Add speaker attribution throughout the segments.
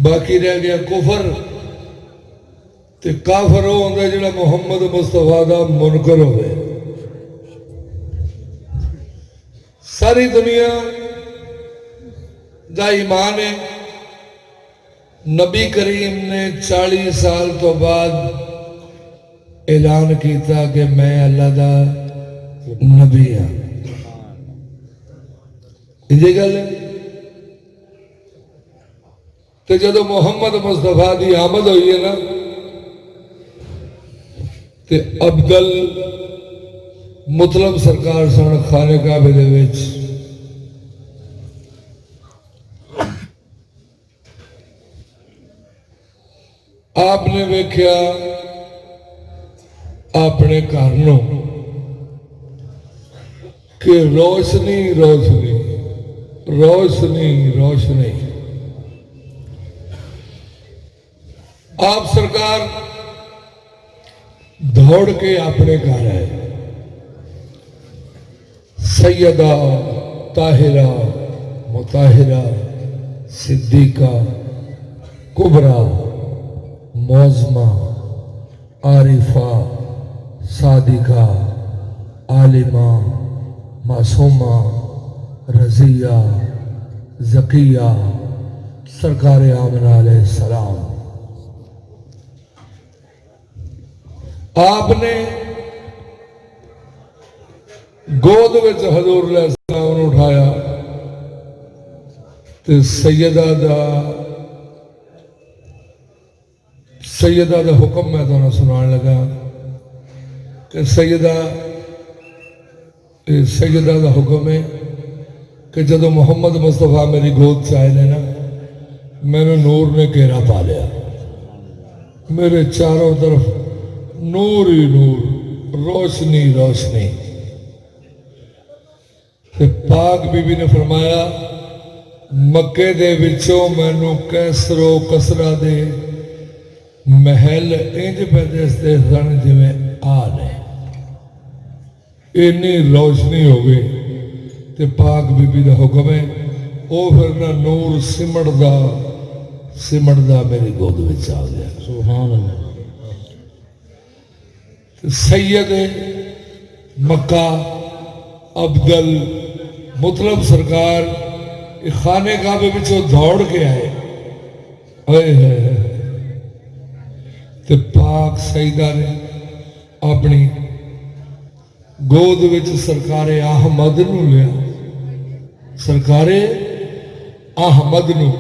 Speaker 1: बाकी रह गया कुफर ते काफर वो होंदा जिहड़ा मुहम्मद मुस्तफा दा मुनकर होवे। सारी दुनिया दा ईमान है। नबी करीम ने 40 साल तो बाद ऐलान किया कि मैं अल्लाह दा नबी हाँ। ये गल है। तो जो मुहम्मद मुस्तफा की आमद हुई है ना, तो अब्दल मुतलब सरकार सन खाने काबे दे विच। आपने वेख्या अपने घर नूं कि रोशनी रोशनी रोशनी रोशनी। आप सरकार दौड़ के अपने घर आए। सैयदा ताहिरा मुताहिरा सिद्दीका कुबरा मौजमा आरिफा सादिका आलिमा मासूमा रजिया जकिया सरकार आमना अलैहिस्सलाम। आपने गोद विच हजूर अलैहिस्सलाम नूं उठाया ते सैयदा दा हुक्म मैं तुहानूं सुनाउण लगा कि सैयदा दा हुक्म है कि जदों मुहम्मद मुस्तफा मेरी गोद च आए ने ना, मैनूं नूर ने घेरा पा लिया। मेरे चारों तरफ नूर ही नूर, रोशनी रोशनी। ते पाक बीबी ने फरमाया, मक्के दे विचों मैनू कैसरो कसरा दे महल इंज पे दसदे सन जिवें आ ने। इन्नी रोशनी हो गई। ते पाक बीबी का हुक्म है, वो फिर ना नूर सिमटदा मेरी गोद विच आ गया। सुभान अल्लाह। सैयद मक्का अब्दल मुतलब सरकार खाने काबे विचों दौड़ के आए। ते पाक सईदा ने अपनी गोद विच सरकारे अहमद नूं लिया। सरकारे अहमद नूं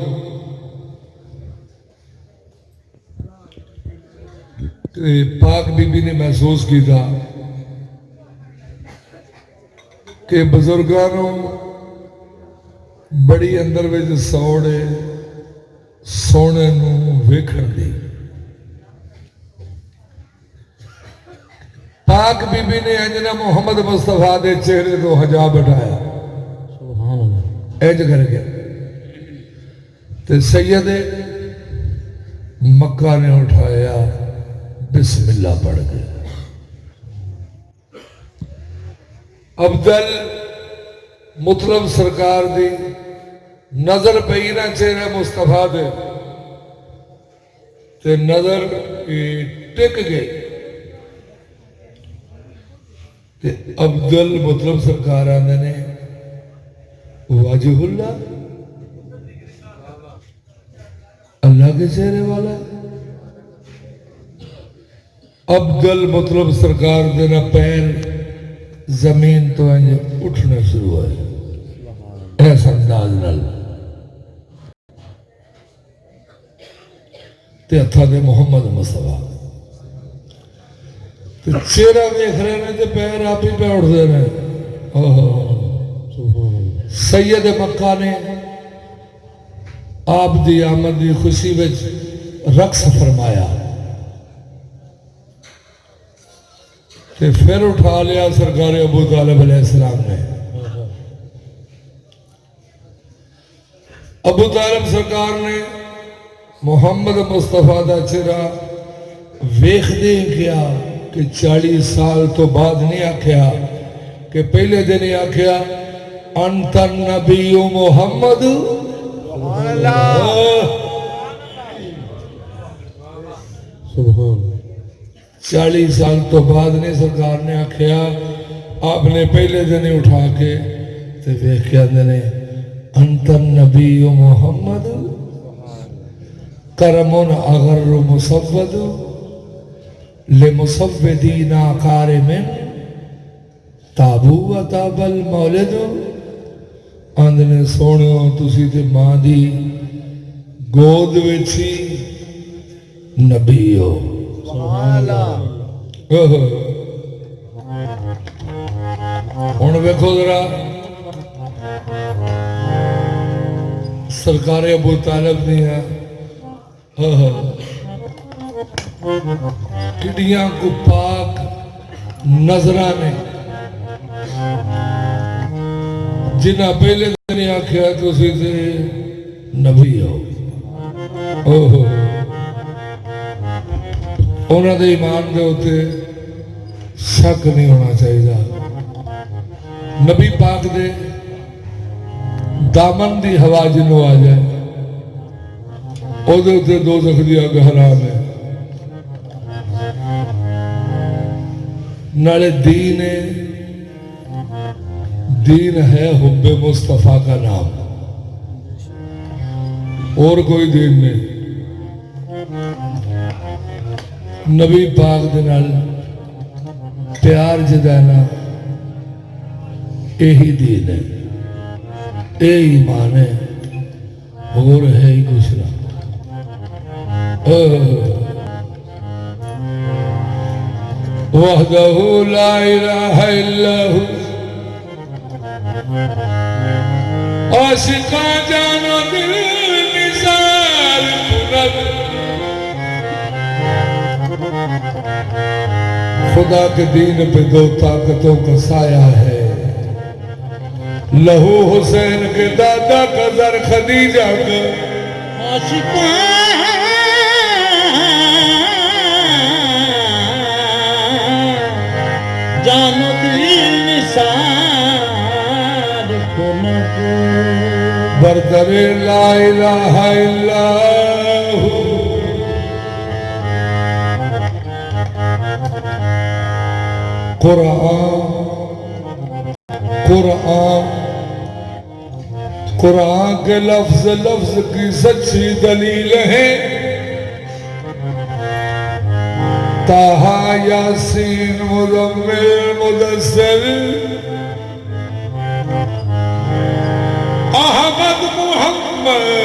Speaker 1: पाक बीबी ने महसूस किया कि बुजुर्गों बड़ी अंदर विच सौड़ है सोने नूं वेखण दी। पाक बीबी ने अंजना मुहम्मद मुस्तफा के चेहरे तो हिजाब हटाया, इंज करके ते सैयद मक्का ने उठाया, बिस्मिल्लाह पढ़ के। अब्दल मुतलब सरकार दी नजर पई ना चेहरे मुस्तफा दे, ते नजर टिक गई। ते अब्दुल मुतलब सरकार आंदे ने, वाजिहुल्ला अल्लाह के चेहरे वाला। अब्दुल मुतलब सरकार दे ना पैर जमीन तो उठना शुरू हुए ऐसा अंदाज नाल। ते हत्था दे मुहम्मद मुस्तफा ते चेहरा देख रहे हैं तो पैर आप ही पे उठते रहे। सैयद मक्का ने आप दी आमद की खुशी में रक्स फरमाया ते फिर उठा लिया सरकार अबू तालिब अलैहिस्सलाम ने। अबू तालिब सरकार ने मुहम्मद मुस्तफा का चेहरा वेखदे क्या कि 40 साल तो बाद नहीं आख्या कि पहले दिन ही आख्या अंतर नबी मुहम्मद सुभान 40 साल तो बाद ने सरकार ने आख्या आपने पहले दिन ही उठा के ते वेख के आंदे ने अंतन नबी मोहम्मद करमुन अगर मुसव्वद ले मुसव्वदीना कारिमिन ताबू व ताबल मौलिद आंदे ने सोनियो तुसी ते मां दी गोद विच ही नबी हो हुण वेखो जरा सरकार अबू तालिब दियां किडियां को पाक नजरा ने जिन्हें पहले दिन आख्या तुसी ते नबी हो ओहो उन्होंने ईमान के उत्ते शक नहीं होना चाहिए नबी पाक दे दामन की हवा जिन्हों आ जाए ओदे उत्ते दो दी अग हराम है नाले दीन है हुब्बे मुस्तफा का नाम और कोई दीन नहीं नबी पाक दे नाल प्यार जताना यही दीन है यही ईमान है और है ही कुछ ना वहदहू ला इलाहा इल्लहू आशिका जानो दिल निसार कुनद खुदा के दीन पे दो ताकतों का साया है लहू हुसैन के दादा का दर खदीजा का आशिका जानो दिल निसार कुनद बरदरे ला इलाहा इल्लहू कुरान के लफ्ज लफ्ज की सच्ची दलील है ताहा यासीन मुज़म्मिल मुदस्सिर अहमद मुहम्मद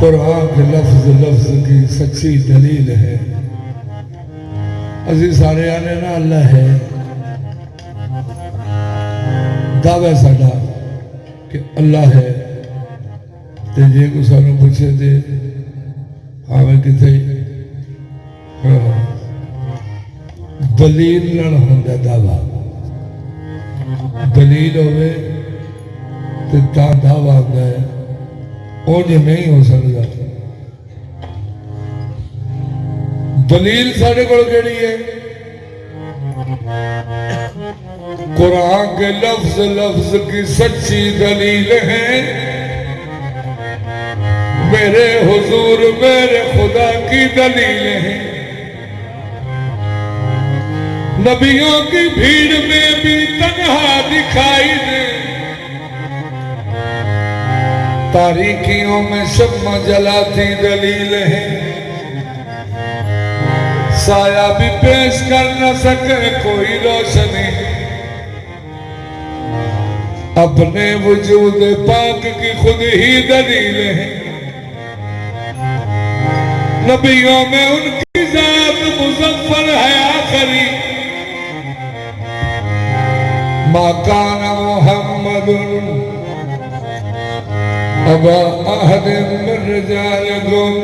Speaker 1: कुरान के लफ्ज लफ्ज की सच्ची दलील है असी सारे आने ना अल्लाह है दावा साडा कि अल्लाह है ते जे को सानू पूछे ते आवे किथे दलील नाल हुंदा दावा दलील होवे ते ता दावा हुंदा है उंज नहीं हो सकता दलील साढ़े को केड़ी है कुरान के लफ्ज लफ्ज की सच्ची दलील है मेरे हुजूर मेरे खुदा की दलील है नबियों की भीड़ में भी तन्हा दिखाई दे तारीकियों में शम्मा जलाती दलील है साया भी पेश कर न सके कोई रोशनी अपने वजूद पाक की खुद ही दलील है नबियों में उनकी जात मुज़फ्फर है आखिरी मा काना मुहम्मदुन अबा अहदिन मिन रिजालिकुम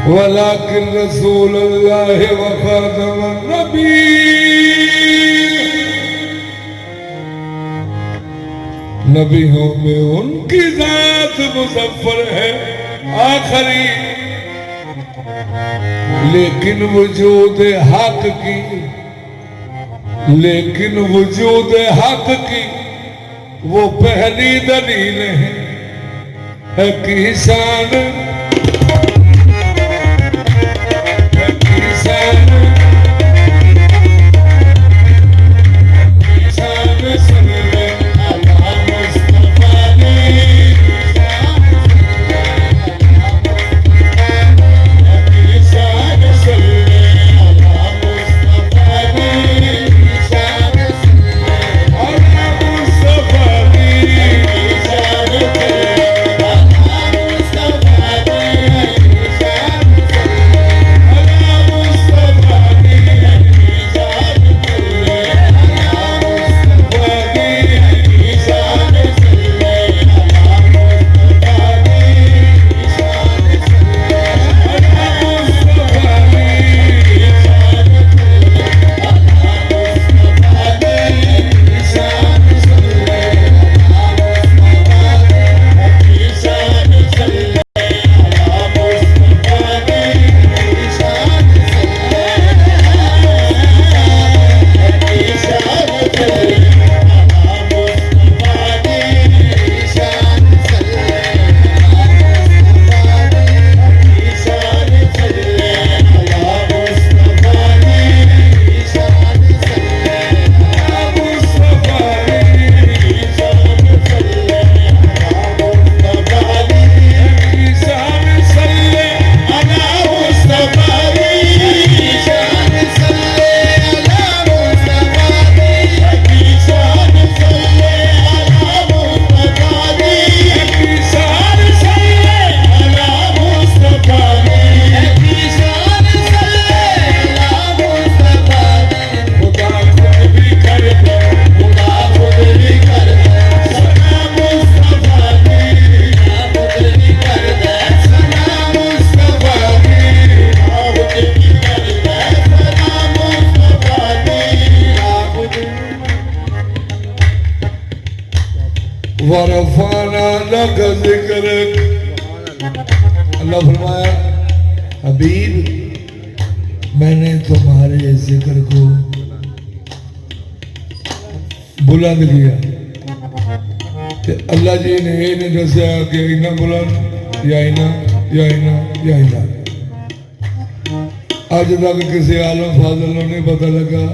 Speaker 1: वलाकिन रसूलुल्लाह व खातमुन नबीय्यीन नबियों में उनकी जात मुज़फ्फर है आखिरी लेकिन वजूद हक की लेकिन वजूद हक की वो पहली दलील है कि शान वरफाना लक जिक्र। अल्लाह फरमाया हबीब मैंने तुम्हारे जिक्र को बुलंद किया। ते अल्लाह जी ने ये नहीं दसिया कि इना बुलंद या इना या इना या इना। अज तक किसी आलम फाजल को नहीं पता लगा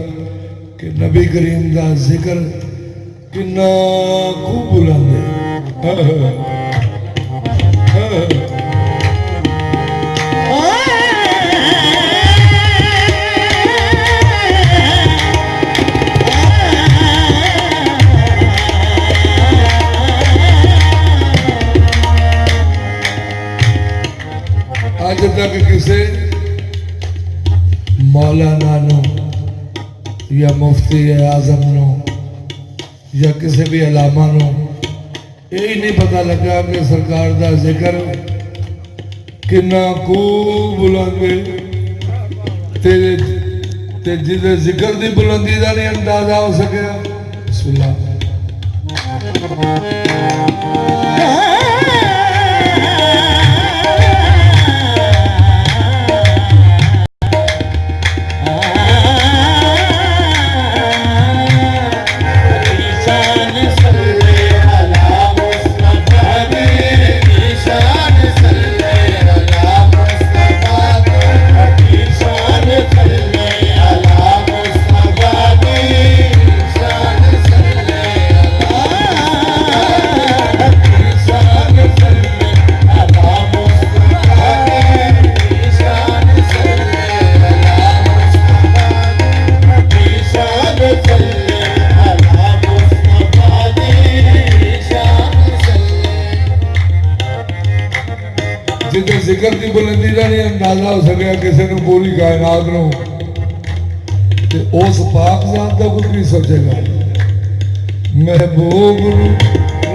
Speaker 1: कि नबी करीम का जिक्र कितना खूब बुलंद है। अज तक किसी मौलाना नो या मुफ्ती आजम नो या किसी भी अलामा नो यही नहीं पता लगा कि सरकार का जिक्र कितना खूब बुलंद है। ते जिसे जिक्र की बुलंदी का नहीं अंदाजा हो सके। बिस्मिल्लाह। जिसे जिक्र की बुलंदी का नहीं अंदाजा हो सके किसी ने पूरी कायनात नो उस पाक जात का कुछ नहीं सोचेगा। महबूब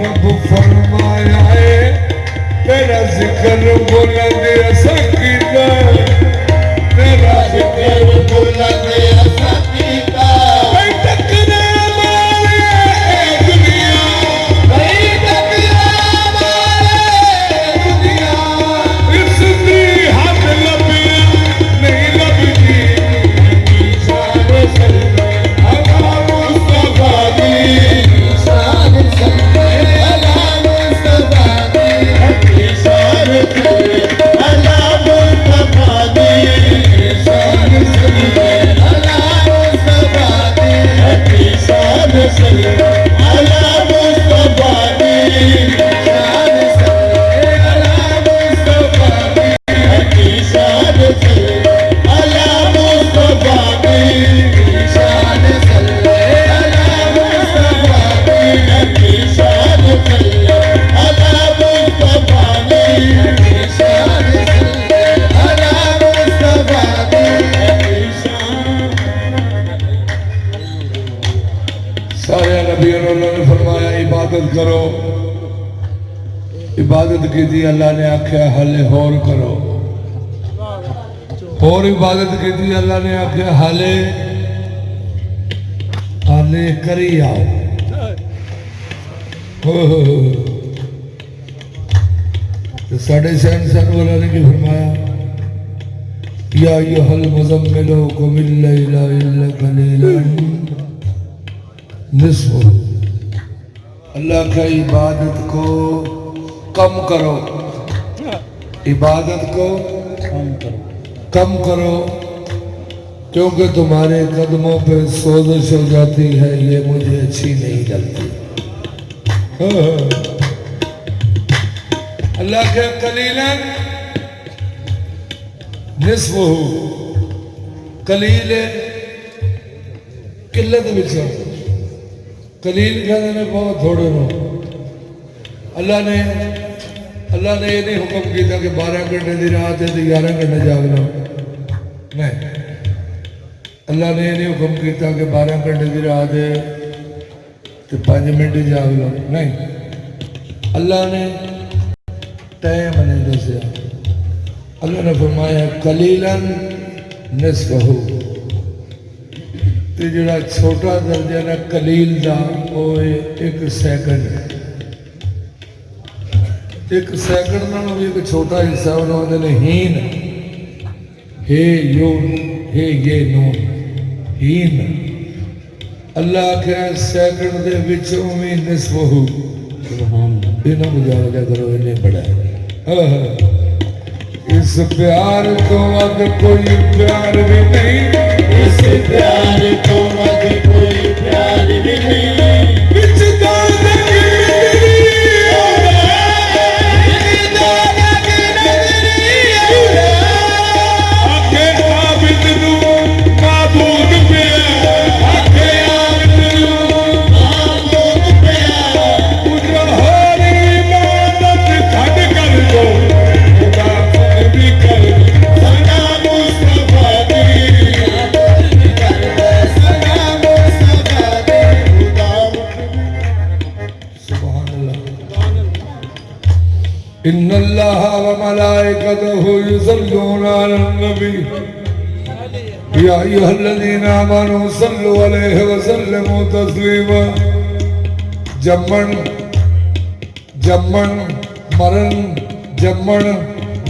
Speaker 1: रब फरमाया है तेरा जिक्र बुलंद सकीना, तेरा जिक्र बुलंद सकीना। फिर उन्होंने फरमाया इबादत करो। इबादत की थी, अल्लाह ने आख्या हाले होर करो, और इबादत की थी, अल्लाह ने आख्या हाले हाले करी आओ। तो साढ़े शहनशाह वाला ने की फरमाया या अय्युहल मुज़म्मिलो कुमिल लैला इल्ला कलीलन निस्फहु। अल्लाह का इबादत को कम करो, इबादत को कम करो, क्योंकि तुम्हारे कदमों पे सोजिश हो जाती है, ये मुझे अच्छी नहीं लगती। अल्लाह के कलीलन निस्फहु, कलील किल्लत विच, कलील कहते हैं बहुत थोड़े नो। अल्लाह ने ये नहीं हुक्म किया कि 12 घंटे की रात है तो 11 घंटे जाग लो, नहीं। अल्लाह ने ये नहीं हुक्म किया कि 12 घंटे की रात है तो 5 मिनट जाग लो, नहीं। अल्लाह ने टाइम नहीं दसिया। अल्लाह ने फरमाया कलीलन निस्फहु। तो जो छोटा दर्जा ना कलील का वो 1 सेकंड, 1 सेकंड नालों भी एक छोटा हिस्सा उन्होंने हीन, हे यून, हे ये नून, हीन। अल्लाह के सेकंड दे विचों भी निस्फहु, इन्हों गुजारा करो, इन्हें बड़ा है। इस प्यार को अब कोई प्यार भी नहीं,
Speaker 2: इस प्यार को अब कोई प्यार भी नहीं।
Speaker 1: इन्नल्लाह व मलाइकतहु युसल्लूना अलन नबी या अय्युहल्लज़ीना आमनू सल्लु अलैहि व सल्लिमू तस्लीमा। जम्मन जम्मन मरण, जम्मन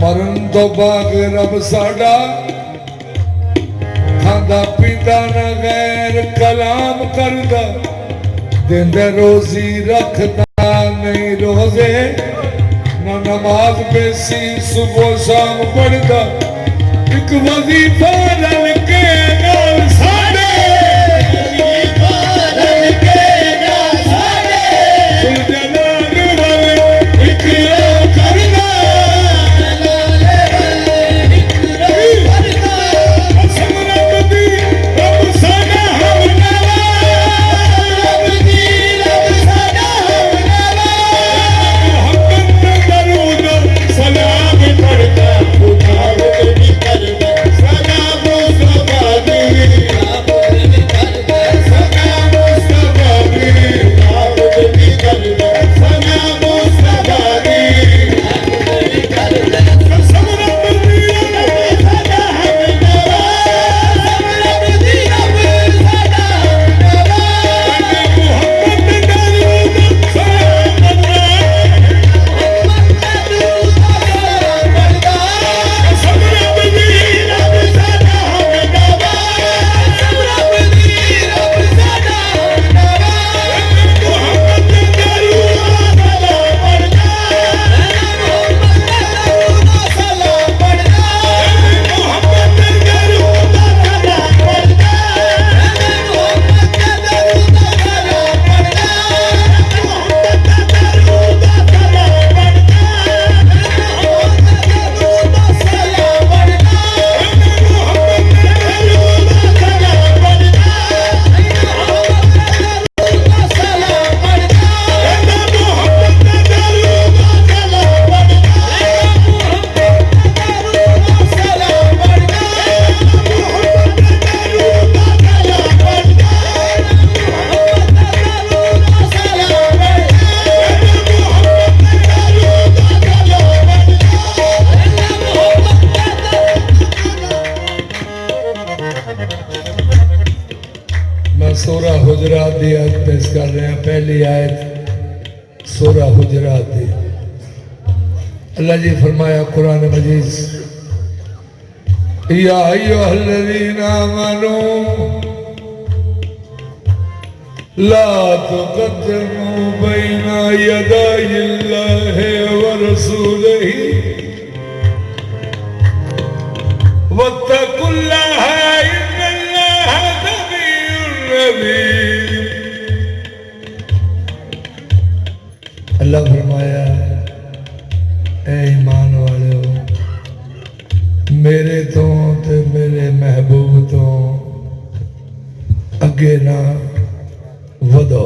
Speaker 1: मरण तो बाद रब साडा खांदा पींदा ना गैर कलाम करदा, देंदा रोजी रखदा नहीं रोजे, ना नमाज बेसी सुबह शाम पढ़दा, एक वजीफा रल के नाल साडे,
Speaker 2: वजीफा रल के नाल साडे,
Speaker 1: सुलजलाल वाले
Speaker 2: इकरा करदा, जलाल वाले इकरा करदा।
Speaker 1: असम रब दी रब साडा हमनावा,
Speaker 2: रब दी रब साडा हमनावा,
Speaker 1: सलाम पढ़ता
Speaker 2: खुदा भी करदा, सलाम मुस्तफा दी, खुदा भी करदा, सलाम मुस्तफा दी, खुदा भी करदा,
Speaker 1: पहली आयत सूरा हुजरात दी। अल्लाह जी फरमाया कुरान मजीद, या अय्युहल्लज़ीना आमनू ला तुक़द्दिमू बैना यदायिल्लाहि व रसूलिही वत्तकुल्लाह इन्नल्लाह समीउन अलीम। अल्लाह फरमाया, ए ईमान वालों, मेरे तो ते मेरे महबूब तो अगे ना वधो।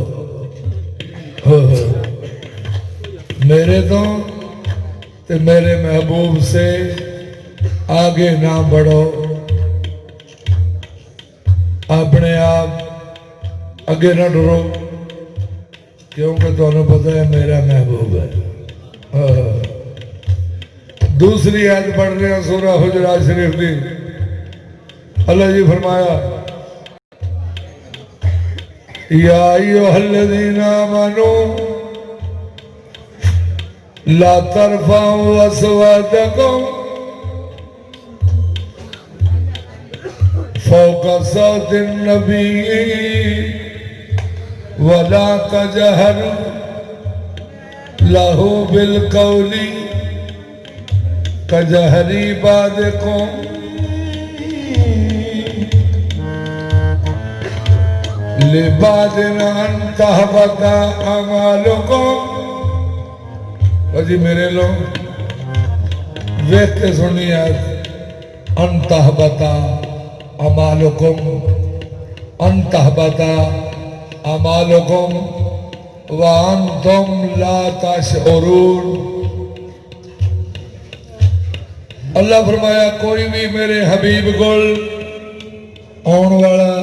Speaker 1: हो मेरे तो ते मेरे महबूब से आगे ना बढ़ो, अपने आप अगे ना डरो, क्योंकि तुम्हें पता है मेरा महबूब है। दूसरी आयत पढ़ रहे हैं सूरा हुजरात शरीफ की। अल्लाह जी फरमाया, या अय्युहल्लज़ीना आमनू ला तरफाऊ अस्वातकुम फौका सौतिन नबी वला तजहर लहू बिल कौली कजहरी बादिकुम लिबादिन अन तहबता अमालुकुम। जी मेरे लोग वेख के सुनी अन तहबता अमालुकुम, अन तहबता अमालुकुम व अंतुम ला तशउरून। अल्लाह फरमाया, कोई भी मेरे हबीब कोल आने वाला,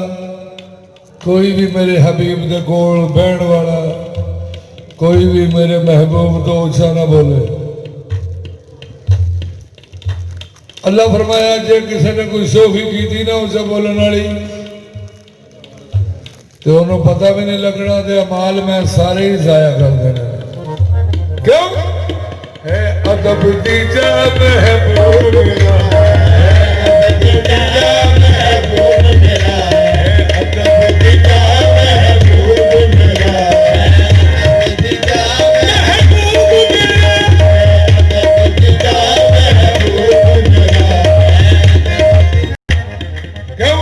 Speaker 1: कोई भी मेरे हबीब के कोल बहन वाला, कोई भी मेरे महबूब तो ऊंचा ना बोले। अल्लाह फरमाया, जे किसी ने कोई शोखी की थी ना ऊंचा बोलने वाली, तो उन्होंने पता भी नहीं लगना, तो अमाल में सारे ही जाया कर देना। क्यों है अदब दी जा महबूब मेरा, अदब दी जा महबूब मेरा, अदब दी जा महबूब मेरा, अदब दी जा महबूब मेरा, अदब दी जा महबूब मेरा। क्यों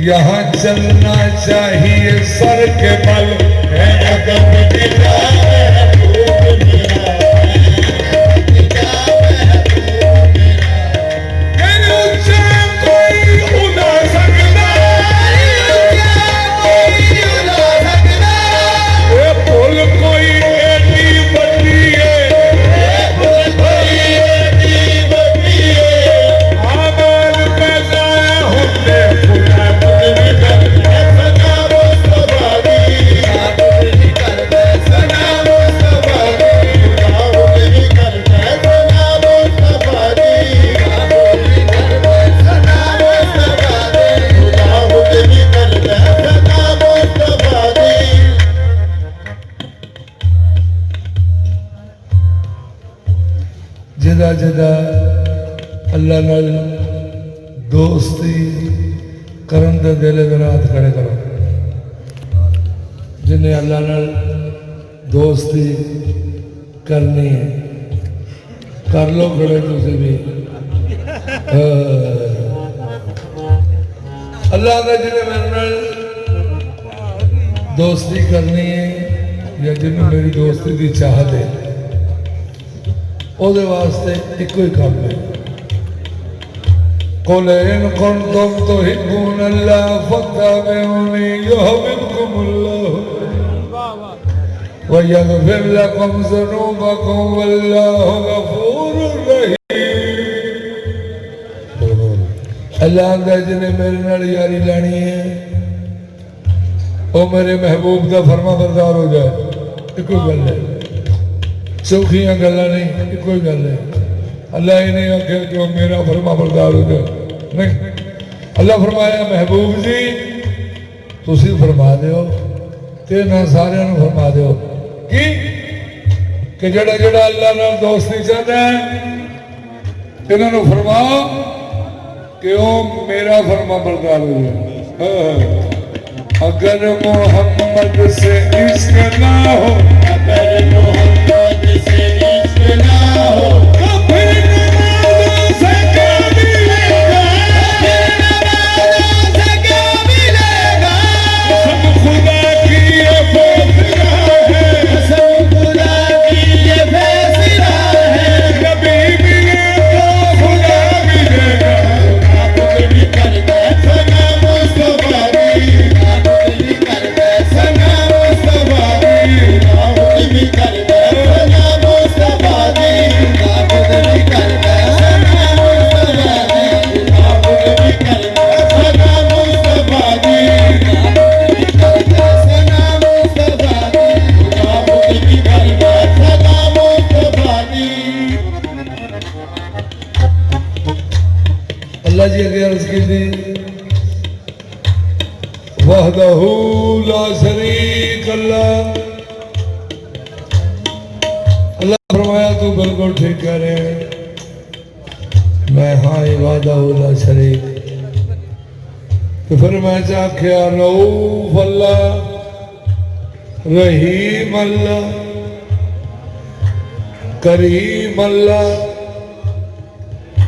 Speaker 1: यहाँ चलना चाहिए सर के बल, है अदब दी जा महबूब मेरा। जिदा जिदा अल्लाह नाल दोस्ती करन दे दिल दे रात खड़े करो। जिन्हें अल्लाह नाल दोस्ती करनी है कर लो खड़े तुसी भी। अल्लाह का जिन्हें मेरे नाल दोस्ती करनी है या जिन्हें मेरी दोस्ती की चाहत है, ਉਹਦੇ ਵਾਸਤੇ ਇੱਕੋ ਹੀ ਕੰਮ ਹੈ। قل إن كنتم تحبون الله فاتبعوني يحببكم الله ويغفر لكم ذنوبكم والله غفور رحيم। अल्लाह आंदा जिन्हें मेरे नाल यारी लानी है वो मेरे महबूब का फरमा बरदार हो जाए। इको गल है, चौखियां गल्लां नहीं, कोई गल है। अल्लाह ही नहीं आखे कि वो मेरा फरमा बरदार हो जाए, नहीं। अल्लाह फरमाया महबूब जी तुसी फरमा दो ਤੇ ਨਾ ਸਾਰਿਆਂ ਨੂੰ ਫਰਮਾ ਦਿਓ ਕਿ ਜਿਹੜਾ ਜਿਹੜਾ ਅੱਲਾ ਨਾਲ ਦੋਸਤੀ ਚਾਹਦਾ ਹੈ ਇਹਨਾਂ ਨੂੰ ਫਰਮਾਓ कि वो मेरा फरमा बरदार हो जाए। अगर मोहम्मद से इश्क ना हो,
Speaker 2: अगर मोहम्मद से इश्क ना हो,
Speaker 1: तो फिर नमाज़ों से क्या मिलेगा?
Speaker 2: नमाज़ों से क्या मिलेगा?
Speaker 1: सब खुदा की ये फैसला है,
Speaker 2: सब खुदा की ये फैसला है।
Speaker 1: नबी मिले तो खुदा मिलेगा।
Speaker 2: भी करता सना मुस्तफा दी, भी करता सना मुस्तफा दी, भी करता सना मुस्तफा दी, भी करता सना मुस्तफा दी, भी करता सना मुस्तफा दी, भी करता सना मुस्तफा दी, भी करता सना मुस्तफा दी।
Speaker 1: अल्लाह जी अगे अर्ज की थी वहदहू ला शरीक अल्लाह। अल्लाह फरमाया तू बिल्कुल ठीक कह रहे हैं, मैं हाँ वहदहू ला शरीक। तो फिर मैं आख्या रऊफ अल्लाह, रहीम अल्लाह, करीम अल्लाह।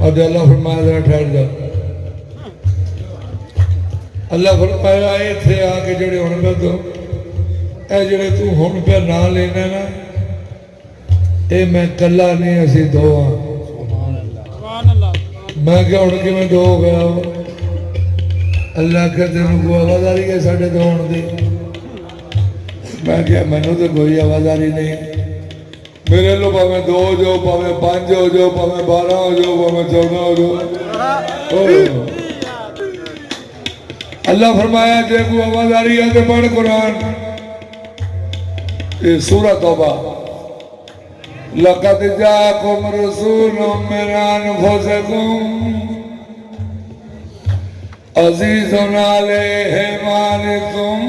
Speaker 1: अब अल्लाह फरमाया जरा ठहर जाओ। अल्लाह फरमाया इत्थे आके जेड़े हुण पे तू ए जेड़े तू हुण पे ना लेना ना, ये मैं कला नहीं, असी दो हाँ। मैं क्या हुण किवें दो हो गया? अल्लाह के तेन कोई आवाजारी है साढ़े दो होने की? मैं क्या मैनू तो कोई आवाजारी नहीं। मेरे लो भावे दो हो जाओ, भावे 5 हो जाओ, भावे 12 हो जाओ, भावे 14 हो जाओ। अल्लाह फरमाया जे को आवाजारी है तो पढ़ कुरान, ये सूरह तौबा। लक़द जाअकुम रसूलुम मिन अनफुसिकुम अज़ीज़ुन अलैहि मा अनित्तुम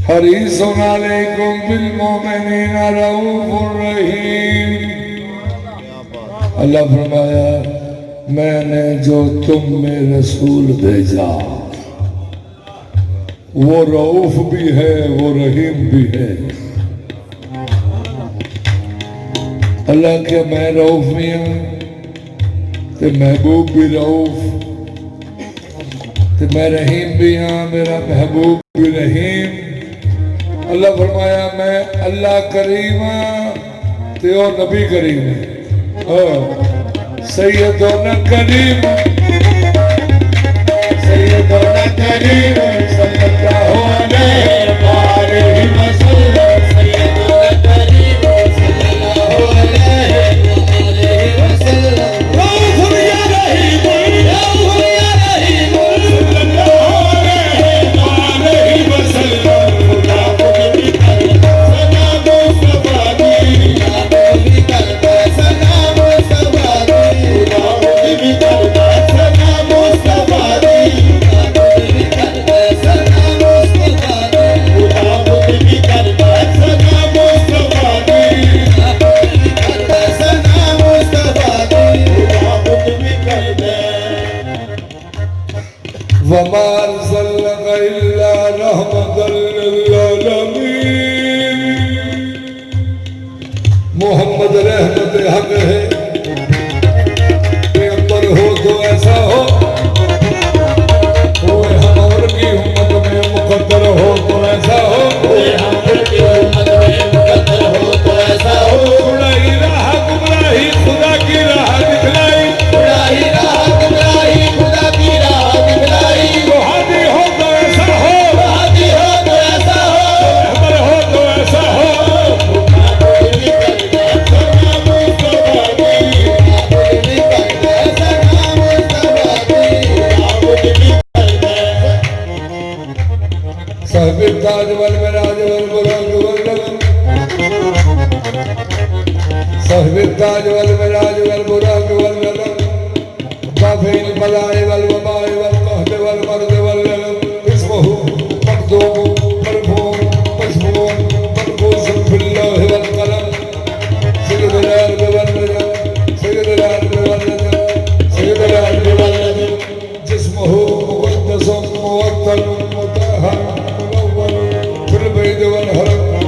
Speaker 1: हरीसुन अलैकुम बिल मोमिनीना रऊफुर रहीम। अल्लाह फरमाया मैंने जो तुम में रसूल भेजा वो रऊफ भी है, वो रहीम भी है। अल्लाह के मैं रऊफ भी हूँ, तो महबूब भी रऊफ, तो मैं रहीम भी हाँ, मेरा महबूब भी रहीम। अल्लाह फरमाया मैं अल्लाह करीम ते और नबी करीम सैयदों करीम,
Speaker 2: सैयदों करीम सल्लल्लाहु अलैहि वसल्लम, सैयदों करीम सल्लल्लाहु अलैहि वसल्लम। रऊफ या रहीम, रऊफ या रहीम सल्लल्लाहु अलैहि वसल्लम।
Speaker 1: वमा अरसलनाका इल्ला रहमतल लिल आलमीन। मोहम्मद रहमत हक है, पैगंबर हो तो ऐसा हो, कोई हम की उम्मत में मुकद्दर हो तो ऐसा हो,
Speaker 2: कोई हम की उम्मत में मुकद्दर हो तो ऐसा हो।
Speaker 1: गुमराही राह गुमराही खुदा की राह दिखलाई,
Speaker 2: गुमराही राह गुमराही खुदा की राह दिखलाई।
Speaker 1: हादी हो तो ऐसा हो,
Speaker 2: हादी हो तो ऐसा हो,
Speaker 1: रहबर हो तो ऐसा हो। साहिब ताज वल मिराज वल बुलंद वल लगन, साहिब ताज वल मिराज वल बुलंद वल लगन, काफिल बलाए वल वबाए वल कहते वल मर्द वल लगन। مقدوم مرفوع مسموع منقوص في اللوح والقلم سيد الأرض والندم سيد الأرض والندم سيد الأرض والندم جسمه مقدس موطن مطهر منور في البيت والهرم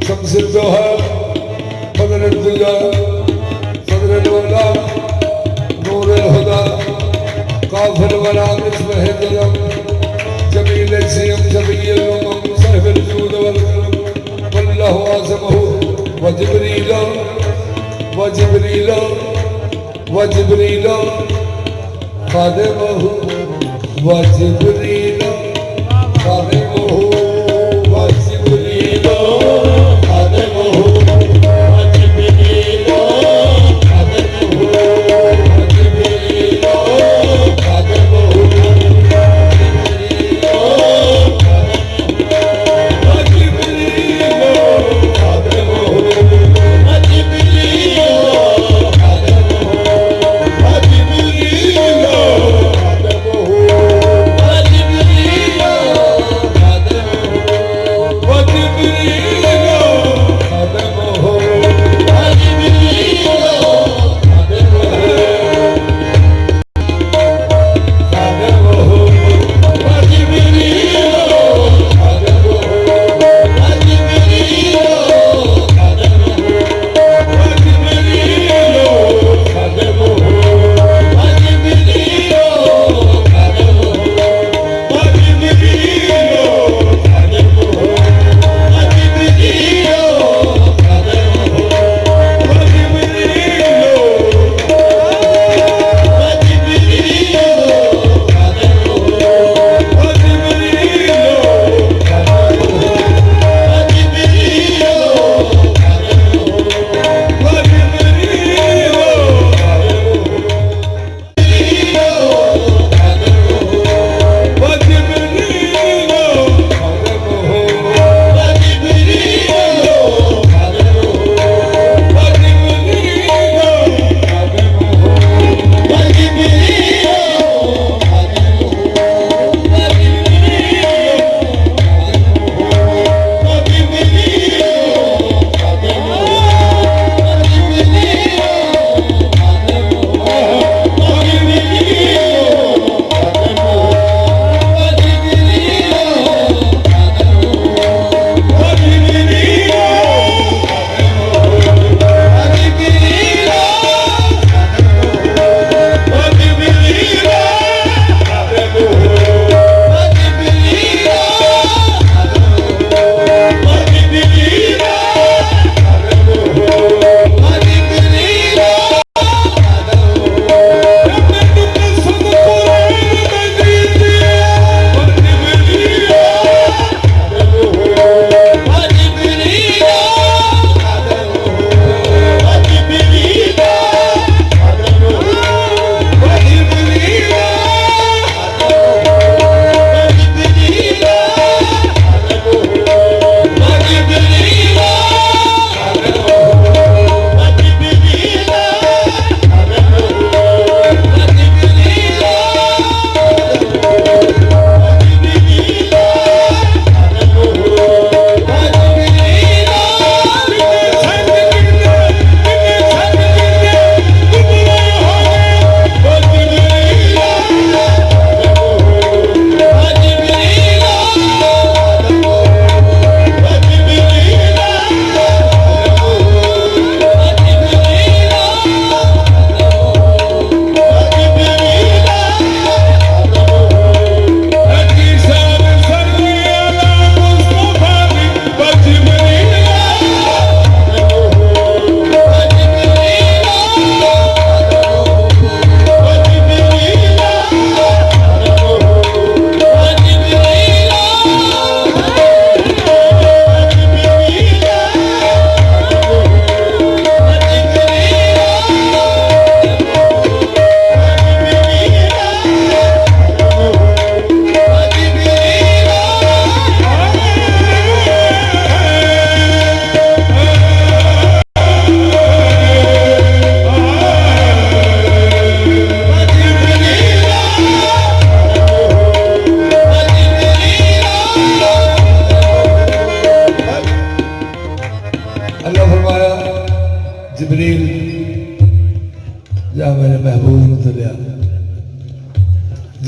Speaker 1: شمس الضحى بدر الدجى صدر الولا نور الهدى قاف الولا اسمه الدلم جميل السيم جميل الأمم صاحب الجود والكرم والله عاصمه وجبريل وجبريل وجبريل خادمه وجبريل خادمه وجبريل خادمه وجبريل خادمه وجبريل خادمه
Speaker 2: وجبريل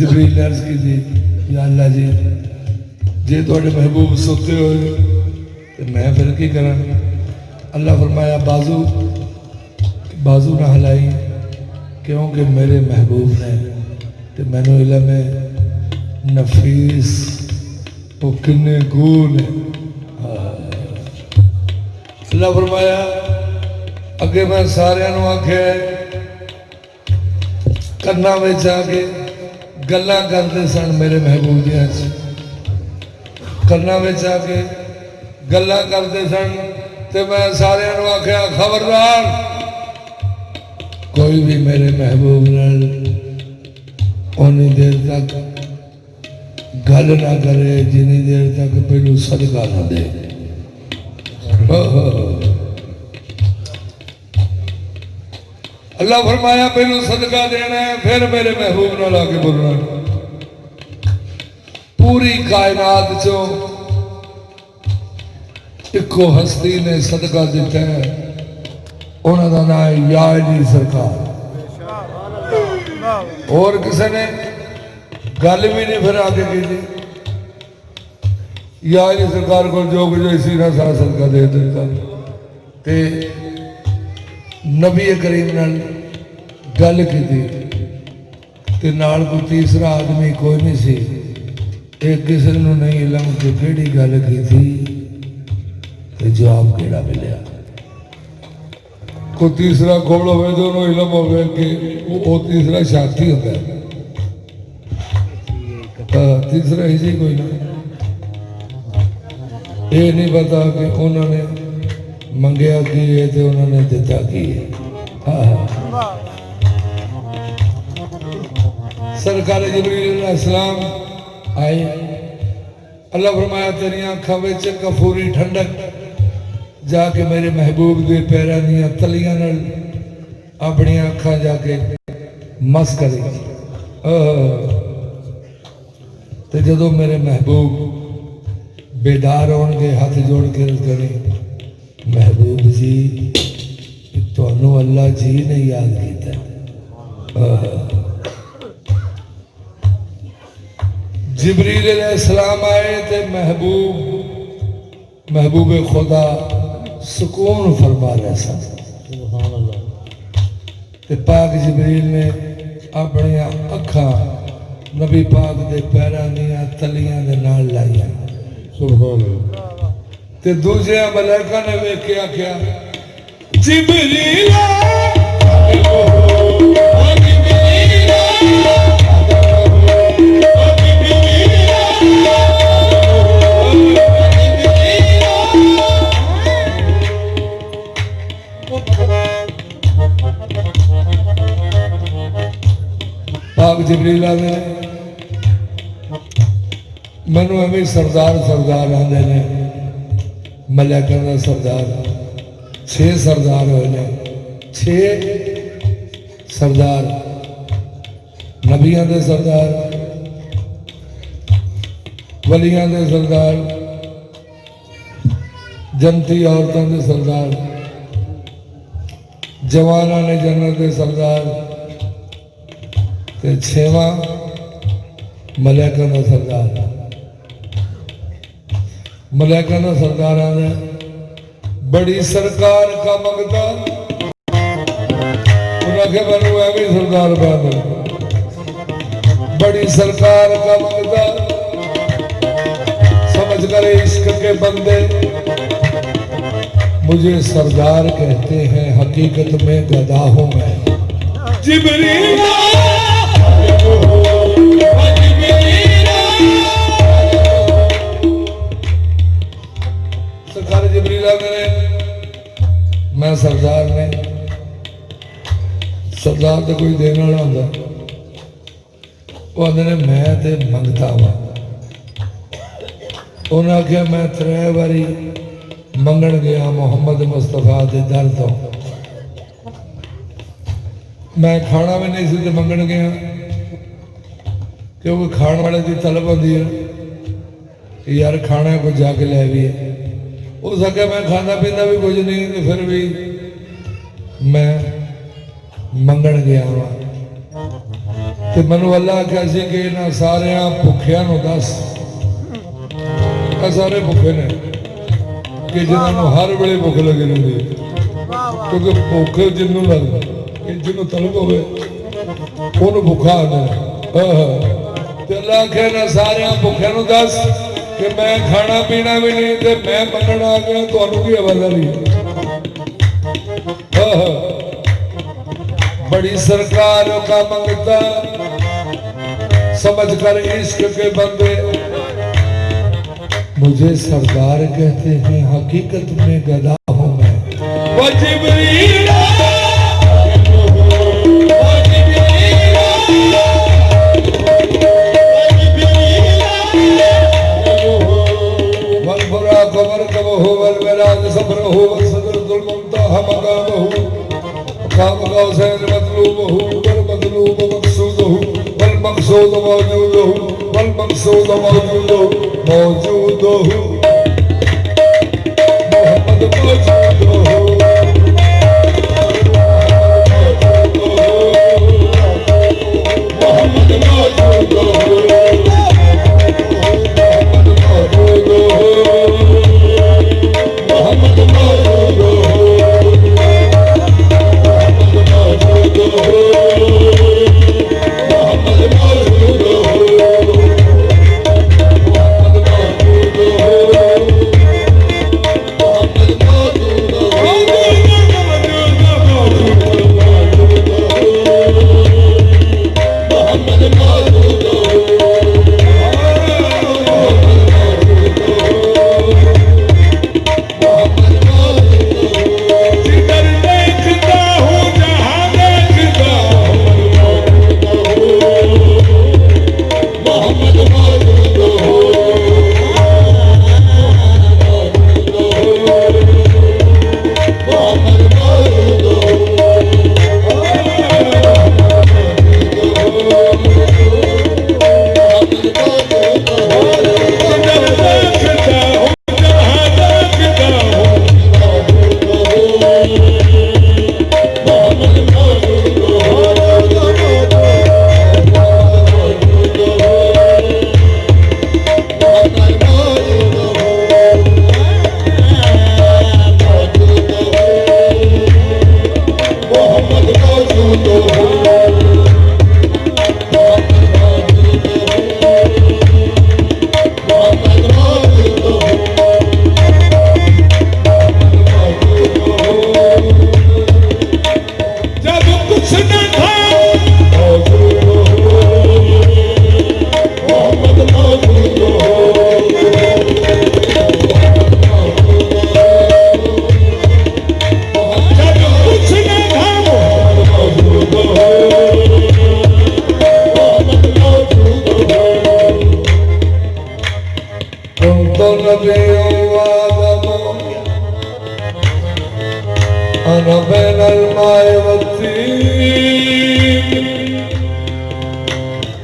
Speaker 1: जिब्रील ने अर्ज की थी, या अल्लाह जी जे थोड़े महबूब सोते हो तो मैं फिर की करा। अल्लाह फरमाया बाजू ना हिलाई, क्योंकि मेरे महबूब ने तो मैनू इलम है नफीस वो किन्ने गुण है। अल्लाह फरमाया अगे मैं सारिया आख्या कन्ना में आके गल्लां करते सन मेरे महबूब दियां कन्ना में आके गल्लां करते सन ते मैं सारिया आख्या खबरदार कोई भी मेरे महबूब नाल उन्नी देर तक गल ना करे जिनी देर तक पहलू सदका ना दे। अल्लाह फरमाया पहलू सदका देना है फिर मेरे महबूब नाल आके बोलना। पूरी कायनात चो इको हस्ती ने सदका दिता है, उन्हों का नाम है याजनी सरकार। और किसी ने गल भी नहीं फिर आगे की थी। याजनी सरकार को जो कुछ इसी ना सारा सदका दे देता ते नबी करीम नाल गल की थी ते नाल कोई तीसरा आदमी कोई नहीं सी। एक किसी को नहीं इलम कि केड़ी गल की थी ते जवाब केड़ा मिलिया। कोई तीसरा खोल हो तो उन्होंने इलम हो कि वो तीसरा साथी होता है। तीसरा ही जी कोई ना, ये नहीं पता कि उन्होंने मंगया की है तो उन्होंने दिता की है। सरकार जिब्रील अलैहिस्सलाम आए। अल्लाह फरमाया तेरिया अखा विच कफूरी ठंडक जाके मेरे महबूब के पैरों दियां तलियां नाल अपनी अखा जाके मस करेगी। तो जदों मेरे महबूब बेदार होंगे हाथ जोड़ के करें महबूब जी तुहानू अल्लाह जी ने याद किया। जिब्रील अलैहिस्सलाम आए तो महबूब खुदा सुकून फरमा रहे सन। पाक जिब्रील ने अपनी अखा नबी पाक के पैरों दियां तलियां दे नाल लाइयां। सुभान अल्लाह। ते दूसरे मलाइका ने वेख के आख्या जिब्रील पाक जिब्रील ने मैनू एवं सरदार सरदार आते ने मलाइका का सरदार 6 सरदार हुए ने 6 सरदार नबियां के सरदार वलियां के सरदार जनती औरतों के सरदार जवाना ने जन्नत के सरदार ते 6वां मलाइका का सरदार। मलाइका का सरदार ने बड़ी सरकार का मंगता उन्हें मैनू एवं सरदार बन बड़ी सरकार का मंगता समझ कर इश्क के बंदे मुझे सरदार कहते हैं हकीकत में गधा हूं मैं। जिब्रील सरकार जिब्रील ने मैं सरदार ने सरदार तो कोई देने वाला होंगे वो आते ने मैं तो मंगता वा। उन्हें आख्या मैं 3 बारी मंगन गया मुहम्मद मुस्तफा के दर तो मैं खाना भी नहीं सी मंगन गया क्योंकि खाने वाले की तलब होती है यार खाना कुछ जाके लै भी है। हो सके मैं खाना पीना भी कुछ नहीं तो फिर भी मैं मंगन गया वा। ਤੇ ਮੈਨੂੰ ਅੱਲਾ ਆਖਿਆ ਸੀ ਕਿ ਇਹਨਾਂ ਸਾਰਿਆਂ ਭੁੱਖਿਆਂ ਨੂੰ ਦੱਸ, ਇਹ ਸਾਰੇ ਭੁੱਖੇ ਨੇ ਕਿ ਜਿਨ੍ਹਾਂ ਨੂੰ ਹਰ ਵੇਲੇ ਭੁੱਖ ਲੱਗੀ ਰਹਿੰਦੀ ਹੈ, ਕਿਉਂਕਿ ਭੁੱਖ ਜਿਹਨੂੰ ਲੱਗਦਾ ਕਿ ਜਿਹਨੂੰ ਤਲਬ ਹੋਵੇ ਉਹਨੂੰ ਭੁੱਖਾ ਆਉਂਦਾ। ਤੇ ਅੱਲਾ ਆਖਿਆ ਇਹਨਾਂ ਸਾਰਿਆਂ ਭੁੱਖਿਆਂ ਨੂੰ ਦੱਸ कि मैं खाना पीना भी नहीं तो मैं मंगण आ गया, ਤੁਹਾਨੂੰ की आवाजारी बड़ी सरकार का मंगता समझ कर इश्क के बंदे मुझे सरदार कहते हैं, हकीकत में गधा हूं मैं।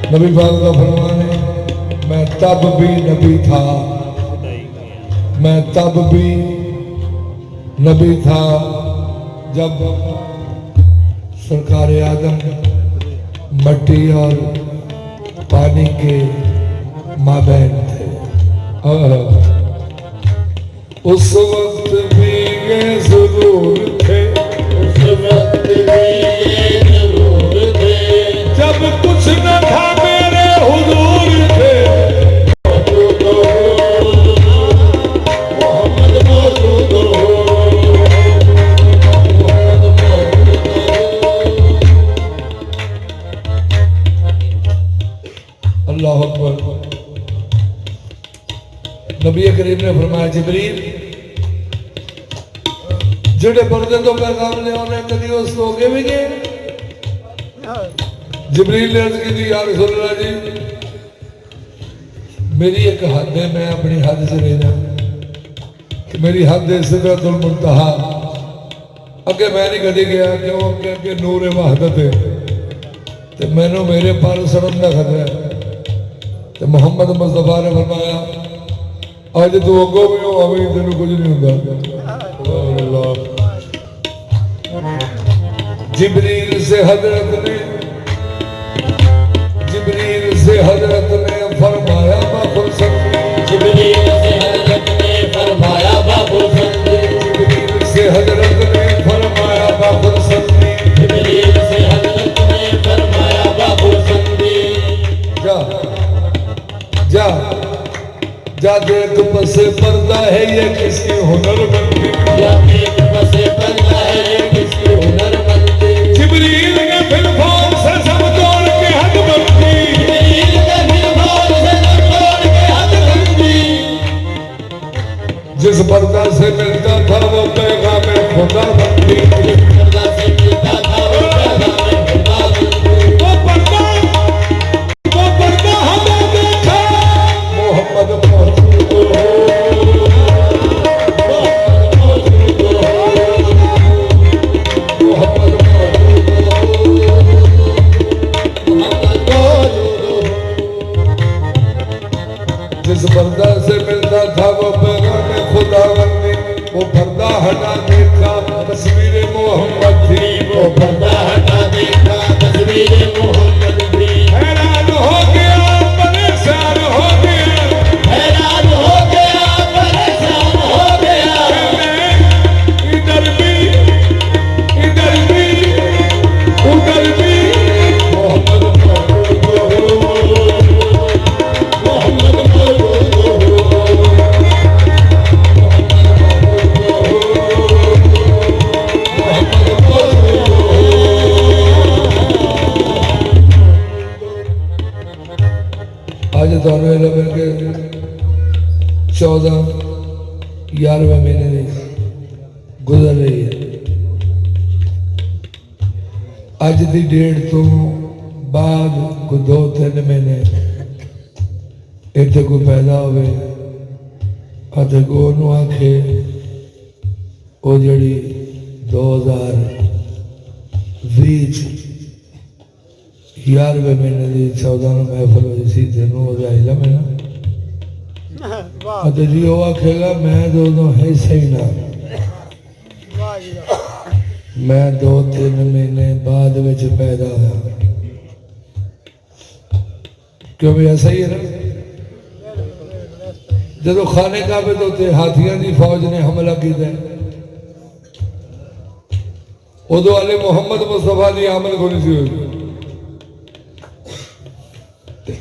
Speaker 1: नबी पाक का फरमान है, मैं तब भी नबी था, मैं तब भी नबी था जब सरकार आदम मट्टी और पानी के माबैन थे। उस वक्त भी ये ज़रूर थे,
Speaker 2: उस वक्त भी ये जरूर थे,
Speaker 1: जब कुछ न था मेरे हुजूर थे।
Speaker 2: मोहम्मद मौजूद हो,
Speaker 1: अल्लाह अकबर। नबी करीम ने फरमाया, जिब्रील जेड़े बंदे तो पैगाम ले आने कभी उस लोगे भी गए। जिब्रील ने अर्ज की, या रसूल अल्लाह जी मेरी एक हद है, मैं अपनी हद से नहीं जाना कि मेरी हद है सिदरतुल मुंतहा, अगे मैं नहीं कभी गया, क्यों अगे अगे नूर वहदत है तो मैनू मेरे पर सड़न का खतरा है। तो मुहम्मद मुस्तफा ने फरमाया, अज तू अगों भी हो अभी तेन कुछ नहीं होता। जिब्रील से हजरत ने हजरत ने फरमाया बाखुरसंदी,
Speaker 2: जिब्रील से हजरत ने फरमाया बाखुरसंदी,
Speaker 1: जिब्रील से हजरत ने फरमाया बाखुरसंदी,
Speaker 2: जिब्रील से हजरत ने फरमाया बाखुरसंदी।
Speaker 1: जा जा जा देख पसे पर्दा है ये किसकी हुनरमंदी,
Speaker 2: या एक बसे पर्दा है ये किसकी हुनरमंदी।
Speaker 1: जिब्रील ने फिलफान से सब तोड़ के हद बंदी,
Speaker 2: जिब्रील ने फिलफान से सब तोड़ के हद बंदी।
Speaker 1: जिस पर्दा से मिलता था वो पैगाम खुदा बंदी,
Speaker 2: जिस पर्दा से मिलता था वो पैगाम खुदा बंदी।
Speaker 1: वो पर्दा हमें देखा मोहम्मद मौजूद हो, मोहम्मद मौजूद हो। जिस पर्दा से मिलता था वो पैगाम खुदा बंदी, वो पर्दा हटा देखा तस्वीर मोहम्मद थी,
Speaker 2: वो पर्दा हटा देखा तस्वीर मोहम्मद थी।
Speaker 1: हैरान हो गया परेशान हो गया,
Speaker 2: हैरान हो गया परेशान हो गया।
Speaker 1: इधर भी उधर भी मोहम्मद मौजूद हो,
Speaker 2: मोहम्मद मौजूद हो।
Speaker 1: आज ਤੁਹਾਨੂੰ ਇਹ ਲੱਗੇ ਕਿ 14 11वें महीने ਦੀ गुजर रही है। ਅੱਜ ਦੀ ਡੇਟ ਤੋਂ ਬਾਅਦ ਕੋਈ 2-3 ਮਹੀਨੇ ਇੱਥੇ ਕੋਈ ਪੈਦਾ ਹੋਵੇ ਅਤੇ ਕੋਈ ਉਹਨੂੰ ਆਖੇ ਉਹ ਜਿਹੜੀ 2020 11वें महीने ਦੀ 14 ਨੂੰ ਮਹਿਫਲ ਹੋਈ ਸੀ ਤੈਨੂੰ ਉਹਦਾ ਇਲਮ ਹੈ ਨਾ ਅਤੇ ਜੀ ਉਹ ਆਖੇਗਾ ਮੈਂ ਤਾਂ ਉਦੋਂ ਹੈ ਸਹੀ ਨਾ, मैं 2-3 महीने बाद ਵਿੱਚ पैदा होया, क्यों भी ऐसा ही है ना। जब खाने काबे तो उत्ते हाथियों की फौज ने हमला किया उदो वाले मोहम्मद मुस्तफा की आमद को नहीं सी हुई।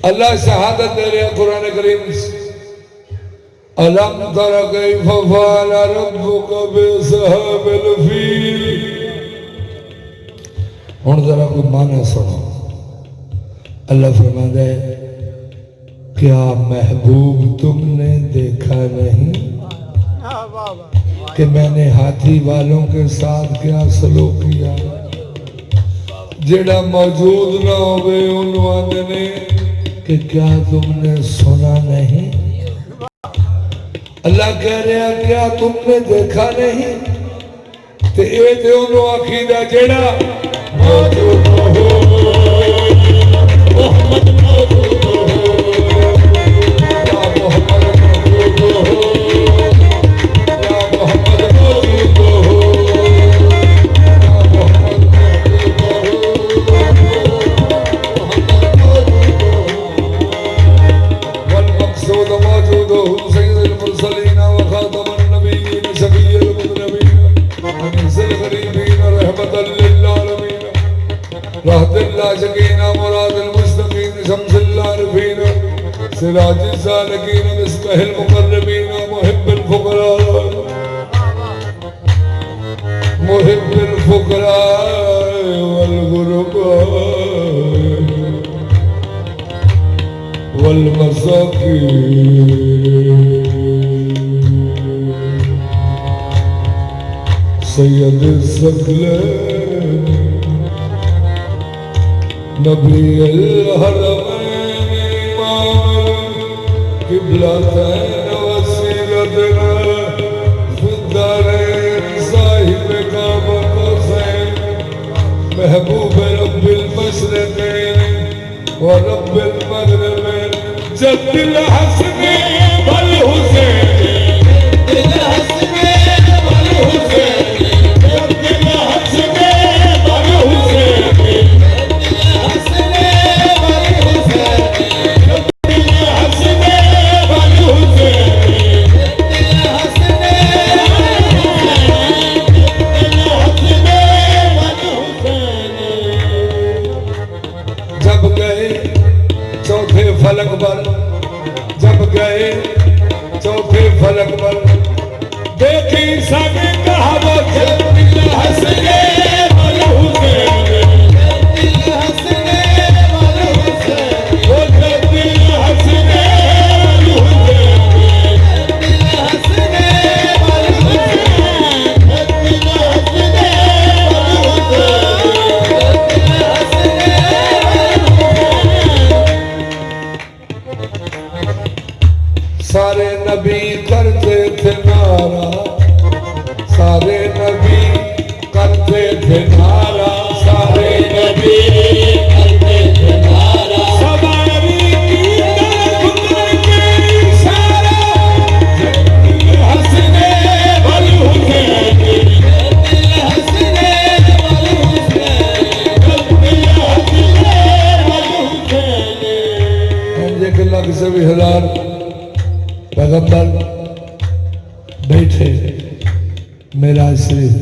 Speaker 1: अल्लाह शहादत दे रहा कुरान करीम अलम तरा कैफ फ़अल रब्बुक बिअस्हाबिल फील। हुण जरा कोई माना सुनो, अल्लाह फरमाता है क्या महबूब तुमने देखा नहीं कि मैंने हाथी वालों के साथ क्या सलूक किया। जेड़ा मौजूद ना होवे उन्होंने आंदे ने कि क्या तुमने सुना नहीं। अल्लाह कह रहा क्या तुमने देखा नहीं, ते ये ते उन्होंने आखीदा जेड़ा मौजूद हो,
Speaker 2: मोहम्मद मौजूद हो,
Speaker 1: या मोहम्मद मौजूद हो, या मोहम्मद मौजूद हो, या मोहम्मद मौजूद हो। वल मकसूद मौजूद हो सय्यदुल मुरसलीन व खातमुन नबिय्यीन शफीउल मुज़नबीन अनीसुल गरीबीन रहमतल लिल आलमीन रहमतुल लाशिकीन मुरादुल मुस्तकीन शम्सुल आरिफीन सिराजुल सालिकीन मिस्बाहुल मुक़र्रबीन मुहिब्बुल फुक़रा वल गुरबा वल मसाकीन सैयद सकलैन नबी हरमैन इमाम किबलतैन वसीलतना फिद्दारैन साहिब काबा कौसैन महबूब रब्बिल मशरिक़ैन व रब्बिल मग़रिबैन जद्दिल हसनैन वल हुसैन
Speaker 2: दिल हसनैन वल हुसैन,
Speaker 1: जद्दिल हसनैन वल हुसैन
Speaker 2: दिल हसनैन वल हुसैन।
Speaker 1: करते थे नारा, सारे नबी करते थे नारा, सारे
Speaker 2: नबी करते थे नारा,
Speaker 1: सवारी की तरफ करके इशारा,
Speaker 2: हंसने बल हुसैन, दिल हंसने बल हुसैन, दिल हंसने बल हुसैन।
Speaker 1: 1,20,000 पैगंबर बैठे मेरा शरीफ,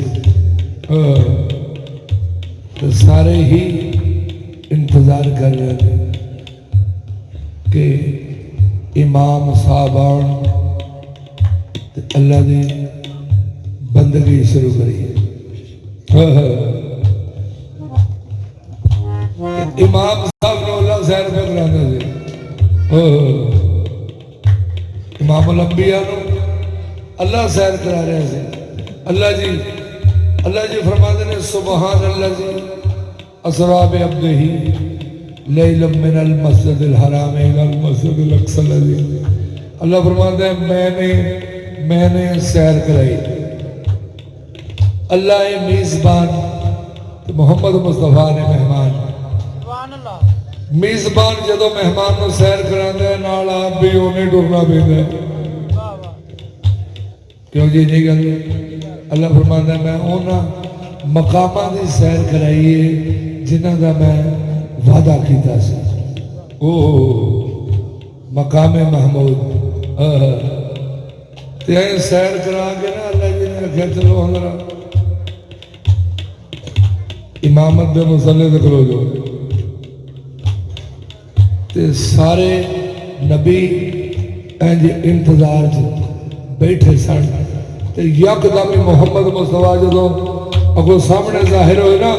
Speaker 1: तो सारे ही इंतजार कर रहे थे कि इमाम साहबान अल्लाह की बंदगी शुरू करिए। इमाम साहब ने अल्लाह सैर पे कराना थे, इमाम अंबिया अल्लाह सैर करा रहे थे। अल्लाह जी फरमाते ने सुबहान अल्लाह जी असरा बि अब्दिही लैलन मिनल मस्जिदिल हराम इलल मस्जिदिल अक्सा लज़ी। अल्लाह फरमाते हैं मैंने सैर कराई। अल्लाह है मेज़बान, तो मोहम्मद मुस्तफा ने मेहमान। मेज़बान जदों मेहमान को सैर करांदा है नाल आप भी उन्हें टुरना पैंदा है। क्यों जी नहीं गल? अल्लाह फरमांदा मैं उन्हां मकामां दी सैर कराई है जिन्हां दा मैं वादा कीता सी। मकामे महमूद ते सैर करा के ना अल्लाह जी ने आख्या चलो हमरा इमामत दे मुसल्ले ते खलो जाओ। ते सारे नबी इंज इंतजार च बैठे सन ते यकदम ही मोहम्मद मुस्तफा जदों अगों सामने जाहिर होए ना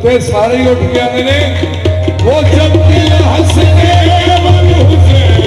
Speaker 1: ते सारे ही उठ के आंदे ने वो जब दिल हंसने बल हुसैन,